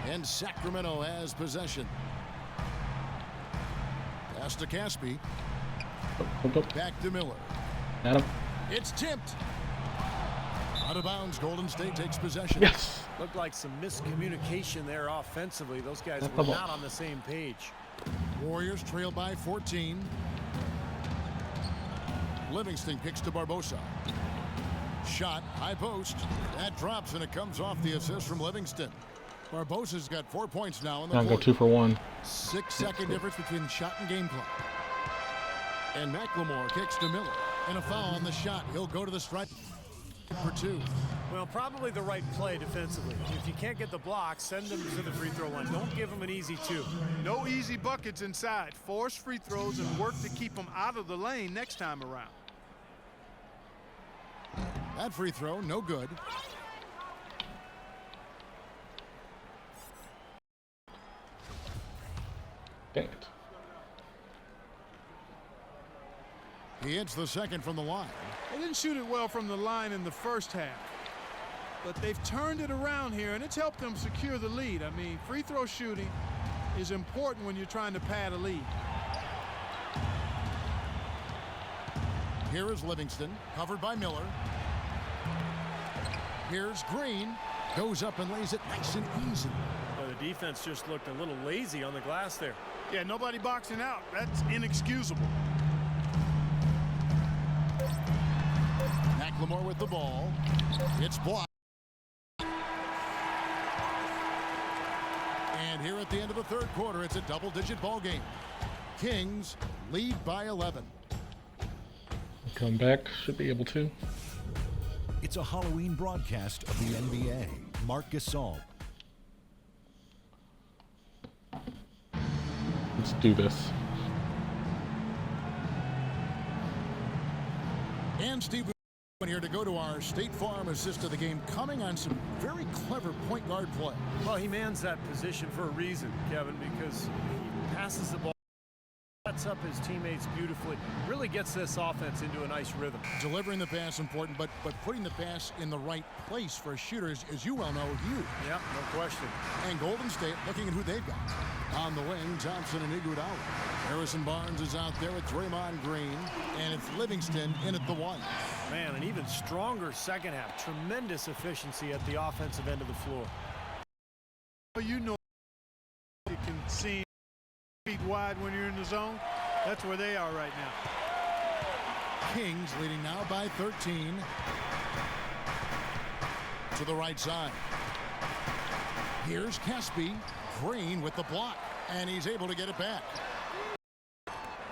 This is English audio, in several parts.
And Sacramento has possession. Pass to Caspi. Back to Miller. Got him. It's tipped. Out of bounds. Golden State takes possession. Yes. Looked like some miscommunication there offensively. Those guys were not on the same page. Warriors trail by 14. Livingston kicks to Barbosa. Shot, high post. That drops, and it comes off the assist from Livingston. Barbosa's got 4 points now in the I'll go fourth. 2 for 1. 6-second difference between shot and game clock. And McLemore kicks to Miller. And a foul on the shot. He'll go to the stripe for 2. Well, probably the right play defensively. If you can't get the block, send them to the free throw line. Don't give them an easy 2. No easy buckets inside. Force free throws and work to keep them out of the lane next time around. That free throw, no good. Dang it. He hits the second from the line. They didn't shoot it well from the line in the first half, but they've turned it around here, and it's helped them secure the lead. I mean, free throw shooting is important when you're trying to pad a lead. Here is Livingston, covered by Miller. Here's Green. Goes up and lays it nice and easy. Well, the defense just looked a little lazy on the glass there. Yeah, nobody boxing out. That's inexcusable. McLemore with the ball. It's blocked. And here at the end of the third quarter, it's a double-digit ball game. Kings lead by 11. Come back. Should be able to. It's a Halloween broadcast of the NBA. Marc Gasol. Let's do this. And Steve here to go to our State Farm assist of the game, coming on some very clever point guard play. Well, he mans that position for a reason, Kevin, because he passes the ball, sets up his teammates beautifully, really gets this offense into a nice rhythm. Delivering the pass important, but putting the pass in the right place for a shooter is, as you well know, huge. Yeah, no question. And Golden State looking at who they've got. On the wing, Thompson and Iguodala. Harrison Barnes is out there with Draymond Green, and it's Livingston in at the 1. Man, an even stronger second half. Tremendous efficiency at the offensive end of the floor. You know you can see feet wide when you're in the zone. That's where they are right now. Kings leading now by 13. To the right side. Here's Caspi. Green with the block, and he's able to get it back.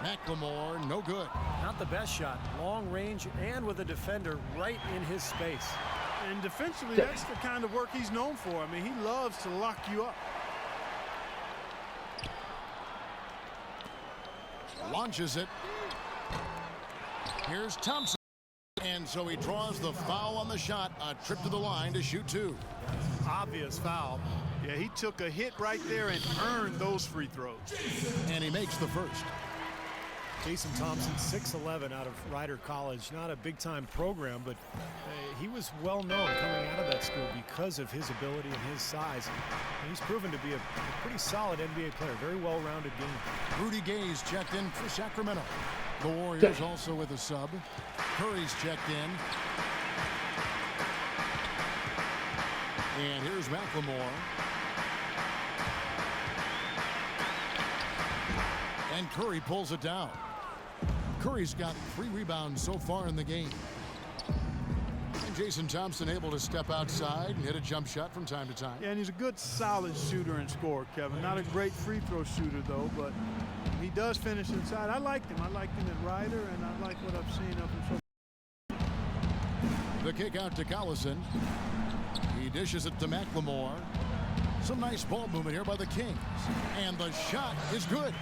McLemore, no good. Not the best shot. Long range and with a defender right in his space. And defensively, that's the kind of work he's known for. I mean, he loves to lock you up. Launches it. Here's Thompson. And so he draws the foul on the shot. A trip to the line to shoot 2. Obvious foul. Yeah, he took a hit right there and earned those free throws. And he makes the first. Jason Thompson, 6'11" out of Rider College. Not a big-time program, but he was well known coming out of that school because of his ability and his size. And he's proven to be a pretty solid NBA player. Very well-rounded game. Rudy Gay's checked in for Sacramento. The Warriors also with a sub. Curry's checked in. And here's McLemore. And Curry pulls it down. Curry's got 3 rebounds so far in the game. And Jason Thompson able to step outside and hit a jump shot from time to time. Yeah, and he's a good, solid shooter and scorer, Kevin. Not a great free throw shooter, though, but he does finish inside. I liked him. I liked him at Rider, and I like what I've seen of him so. The kick out to Collison. He dishes it to McLemore. Some nice ball movement here by the Kings. And the shot is good.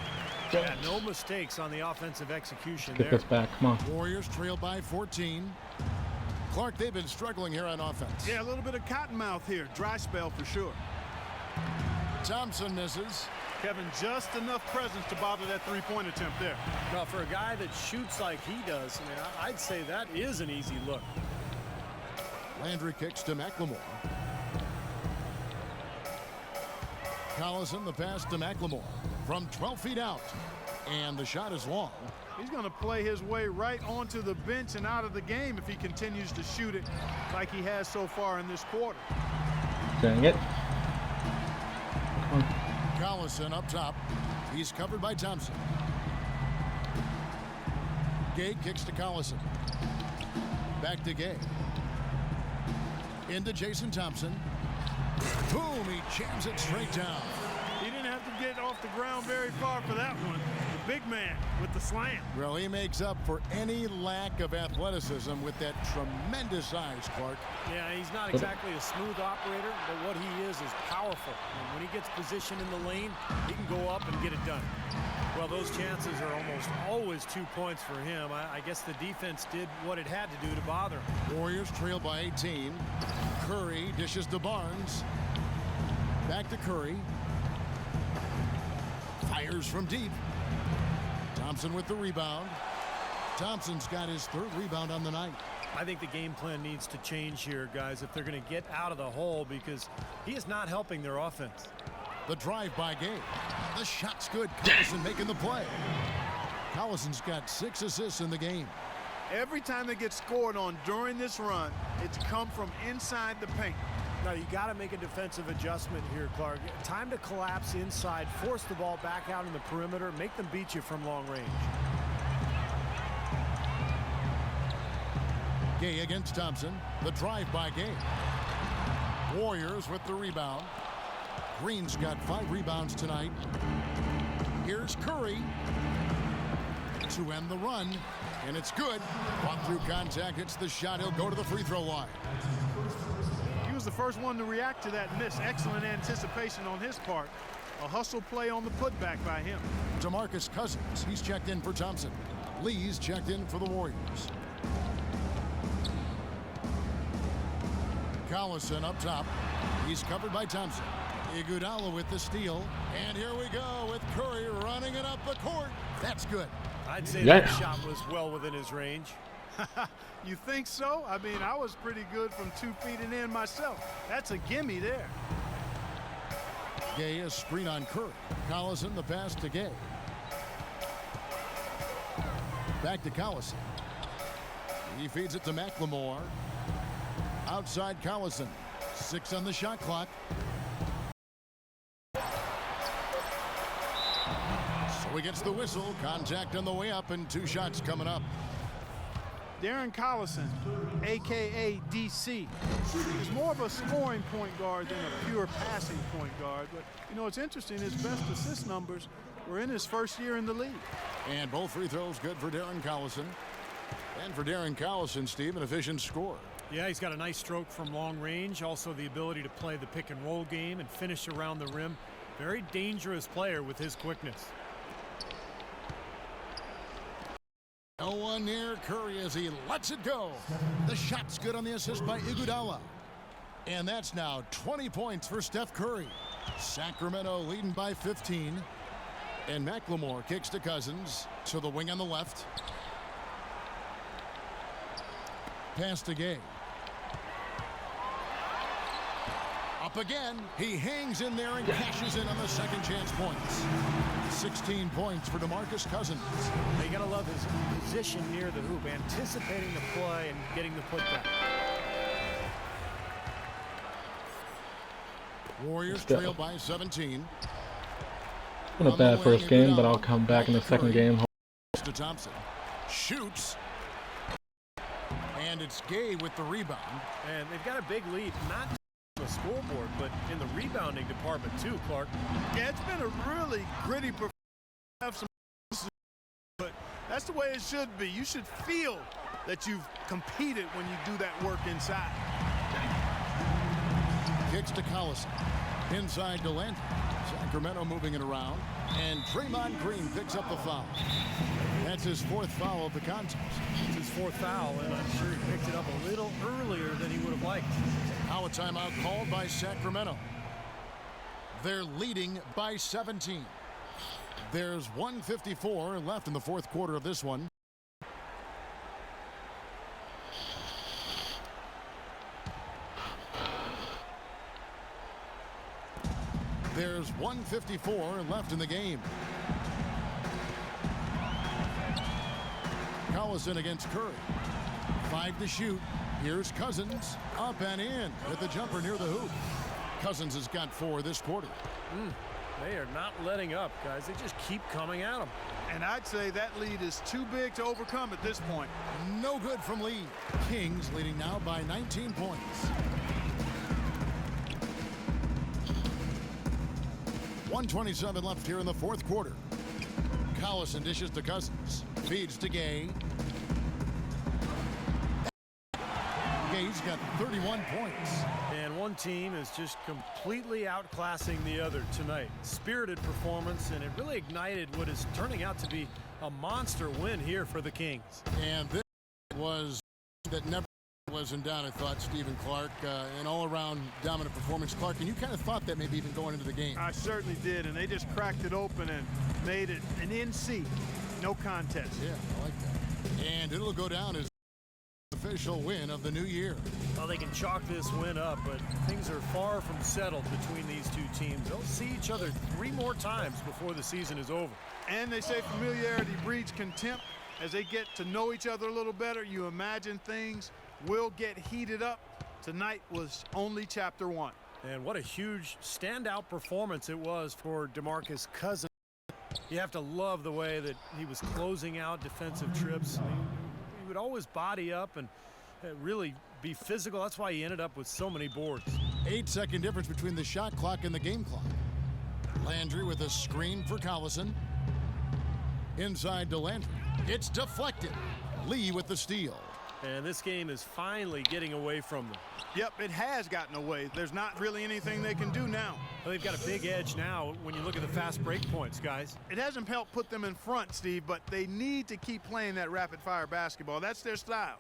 Yeah, no mistakes on the offensive execution Get there. this back. Come on. Warriors trail by 14. Clark, they've been struggling here on offense. Yeah, a little bit of cottonmouth here. Dry spell for sure. Thompson misses. Kevin, just enough presence to bother that three-point attempt there. Now, for a guy that shoots like he does, I mean, I'd say that is an easy look. Landry kicks to McLemore. Collison, the pass to McLemore from 12 feet out. And the shot is long. He's going to play his way right onto the bench and out of the game if he continues to shoot it like he has so far in this quarter. Dang it. Collison up top. He's covered by Thompson. Gay kicks to Collison. Back to Gay. Into Jason Thompson. Boom, he jams it straight down. He didn't have to get off the ground very far for that one. The big man with the slam. Well, he makes up for any lack of athleticism with that tremendous size, Clark. Yeah, he's not exactly a smooth operator, but what he is powerful. And when he gets positioned in the lane, he can go up and get it done. Well, those chances are almost always 2 points for him. I guess the defense did what it had to do to bother him. Warriors trail by 18. Curry dishes to Barnes. Back to Curry. Fires from deep. Thompson with the rebound. Thompson's got his 3rd rebound on the night. I think the game plan needs to change here, guys, if they're going to get out of the hole, because he is not helping their offense. The drive by Gay. The shot's good. Collison making the play. Collison's got 6 assists in the game. Every time they get scored on during this run, it's come from inside the paint. Now, you got to make a defensive adjustment here, Clark. Time to collapse inside, force the ball back out in the perimeter, make them beat you from long range. Gay against Thompson. The drive by Gay. Warriors with the rebound. Green's got 5 rebounds tonight. Here's Curry to end the run, and it's good. Fought through contact, hits the shot. He'll go to the free throw line. He was the first one to react to that miss. Excellent anticipation on his part. A hustle play on the putback by him. DeMarcus Cousins, he's checked in for Thompson. Lee's checked in for the Warriors. Collison up top. He's covered by Thompson. Iguodala with the steal. And here we go with Curry running it up the court. That's good. I'd say that shot was well within his range. You think so? I mean, I was pretty good from 2 feet and in myself. That's a gimme there. Gay, a screen on Curry. Collison, the pass to Gay. Back to Collison. He feeds it to McLemore. Outside Collison. 6 on the shot clock. So he gets the whistle. Contact on the way up and 2 shots coming up. Darren Collison, a.k.a. DC, is more of a scoring point guard than a pure passing point guard. But, you know, it's interesting, his best assist numbers were in his first year in the league. And both free throws good for Darren Collison. And for Darren Collison, Steve, an efficient score. Yeah, he's got a nice stroke from long range. Also the ability to play the pick and roll game and finish around the rim. Very dangerous player with his quickness. No one near Curry as he lets it go. The shot's good on the assist by Iguodala. And that's now 20 points for Steph Curry. Sacramento leading by 15. And McLemore kicks to Cousins to the wing on the left. Pass to Gay. Up again. He hangs in there and cashes in on the second chance points. 16 points for DeMarcus Cousins. You gotta love his position near the hoop, anticipating the play and getting the putback. Warriors trail by 17. Not a bad first game, but I'll come back in the second game. To Thompson. Shoots. And it's Gay with the rebound. And they've got a big lead, not the scoreboard, but in the rebounding department too, Clark. Yeah, it's been a really gritty performance. Have some, but that's the way it should be. You should feel that you've competed when you do that work inside. Kicks to Collison. Inside to Landry. Sacramento moving it around. And Draymond Green picks up the foul. That's his 4th foul of the contest. It's his 4th foul, and I'm sure he picked it up a little earlier than he would have liked. Now a timeout called by Sacramento. They're leading by 17. There's 1:54 left in the 4th quarter of this one. There's 1:54 left in the game. Collison against Curry. 5 to shoot. Here's Cousins. Up and in with the jumper near the hoop. Cousins has got 4 this quarter. They are not letting up, guys. They just keep coming at them. And I'd say that lead is too big to overcome at this point. No good from Lee. Kings leading now by 19 points. 1:27 left here in the fourth quarter. Collison dishes to Cousins. Feeds to Gay. Gay's got 31 points. And one team is just completely outclassing the other tonight. Spirited performance, and it really ignited what is turning out to be a monster win here for the Kings. And this was that never was in doubt, I thought, Stephen Clark. An all-around dominant performance. Clark, and you kind of thought that maybe even going into the game. I certainly did, and they just cracked it open and made it an NC. No contest. Yeah, I like that. And it'll go down as the official win of the new year. Well, they can chalk this win up, but things are far from settled between these two teams. They'll see each other 3 more times before the season is over. And they say familiarity breeds contempt. As they get to know each other a little better, you imagine things will get heated up. Tonight was only chapter 1. And what a huge standout performance it was for DeMarcus Cousins. You have to love the way that he was closing out defensive trips. He would always body up and really be physical. That's why he ended up with so many boards. 8-second difference between the shot clock and the game clock. Landry with a screen for Collison. Inside to Landry. It's deflected. Lee with the steal. And this game is finally getting away from them. Yep, it has gotten away. There's not really anything they can do now. Well, they've got a big edge now when you look at the fast break points, guys. It hasn't helped put them in front, Steve, but they need to keep playing that rapid-fire basketball. That's their style.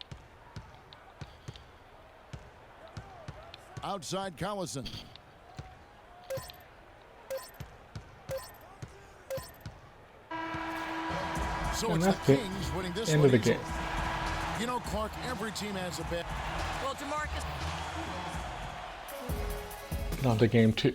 Outside Collison. So And it's the that's it. Kings winning this End one of the easily. game. You know, Clark, every team has a bad. Well, DeMarcus. On to game 2.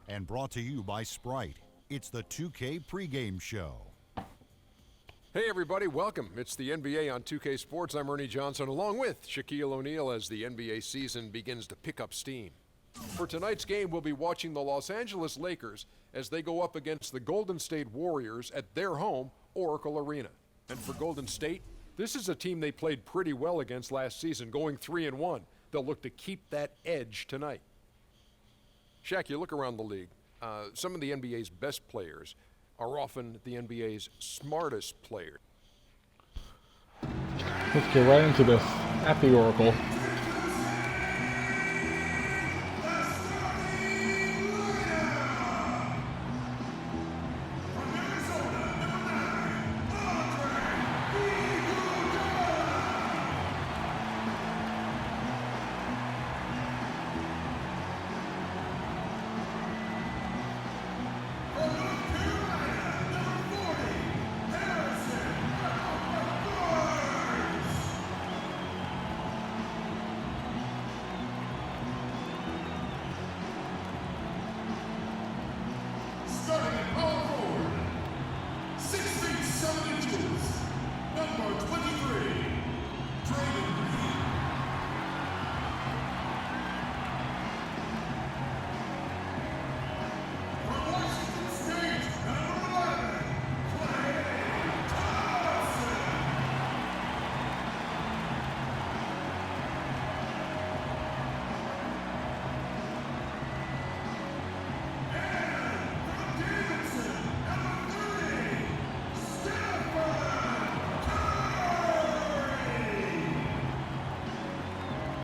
And brought to you by Sprite. It's the 2K pregame show. Hey everybody, welcome. It's the NBA on 2K Sports. I'm Ernie Johnson along with Shaquille O'Neal as the NBA season begins to pick up steam. For tonight's game, we'll be watching the Los Angeles Lakers as they go up against the Golden State Warriors at their home, Oracle Arena. And for Golden State, this is a team they played pretty well against last season, going 3-1. They'll look to keep that edge tonight. Shaq, you look around the league. Some of the NBA's best players are often the NBA's smartest players. Let's get right into this at the Oracle.